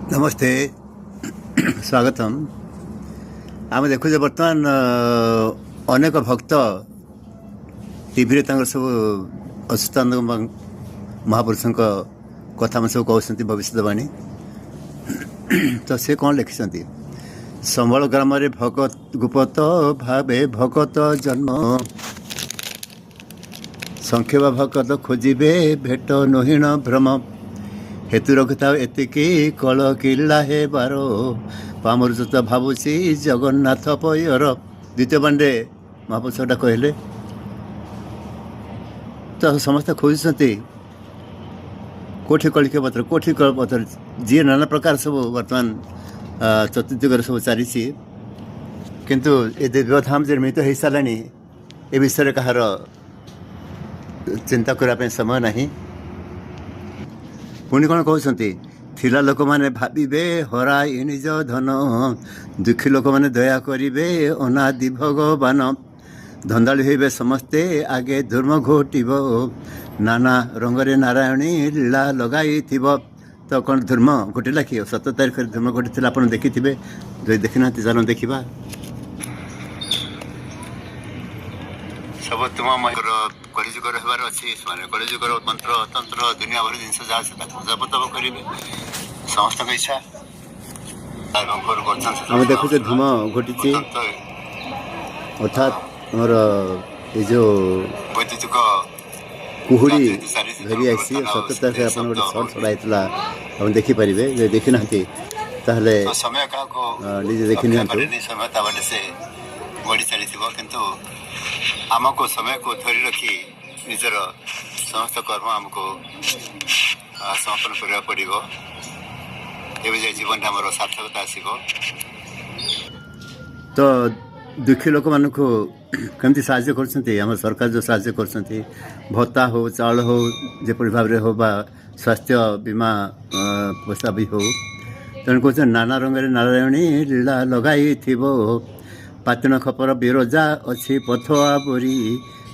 नमस्ते स्वागतम आम देखु बर्तमान अनेक भक्त टीवी सब अच्युतानंद महापुरुषों कथा में सब कहते भविष्यवाणी तो से कौन लिखिं संबल ग्राम भगत गुपत भावे भगत जन्म संक्षेप भगत खोजे भेट नहीण भ्रम हेतु रखुता एतिकी कल किला हे बारो पामरुत भावुची जगन्नाथ पयर द्वितीय पांडे महापुरुषटा कहले तो समस्त खोजुंट कोठी कलिक पत्र कोठी पत्र जी नाना प्रकार सब बर्तमान चतुर्दिग सब चली किंतु ये दिव्यधाम निर्मित हो सारा ए विषय कहार चिंता करने समय नहीं पुणी कौन कहते थिला लोक मैंने भावे हराई निज धन दुखी लोक मैंने दया करेंगे अनादि भगवान धंदाड़ी हे समस्ते आगे धर्म घोटब नाना रंगरे नारायणी लीला लगाई तो कौन धर्म घोटिला कि 7 तारीख धर्म घटी आप देखी थे जो देखी ना चलो देखा सब तुम कलिजुगर हबार अच्छी कलिजुगर मंत्र तंत्र दुनिया भर जिन जहाँ जपतप करेंगे समस्त इच्छा आम देखु धूम घटी अर्थात आमर ये जो वैद्युतिक कुहुड़ी धरी आई 7 तारीख आप गोटे सर्ट छड़ा आप देखिपारे जो देखी ना समय निजे देखी ना समय से बढ़ी चली किंतु आमको समय को धरी रखी निजर समस्त कर्म आमको समर्पण करने पड़ो ये जीवन आम सार्थकता आसब तो दुखी लोक मान कमी साहय कर सरकार जो साहय कर भत्ता हो चाउल हो जपरी भाव हो बा स्वास्थ्य बीमा पैसा भी हो तेणु कह नाना रंगे नारायणी लीला लगाई पातण खपर बिरजा अच्छी पथआ बोरी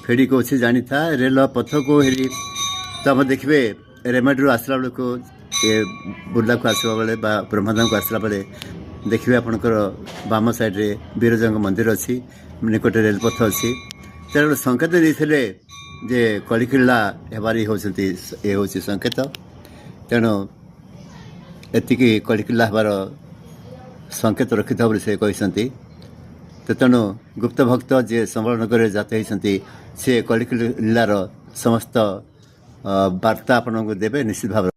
फेड़ी को अच्छी जानी था रेल पथ को हेरी तो आम देखिए रेमेड्रु आसला बेलू बुर्ला को आसला बेले ब्रह्मादाम को आसला बेले देखिए आपणकर बाम साइड्रे बिरजा मंदिर अच्छी निकट रेलपथ अच्छी तेरे संकेत देते जे कलिकिला हेबारी होती ये हूँ संकेत तेणु एतिकी कलिकिला हेबार संकेत रखि था से कहते तो तेणु गुप्त भक्त जे संबल नगर जाते होती से कलिकिलार समस्त वार्ता आपन को देवे निश्चित भाव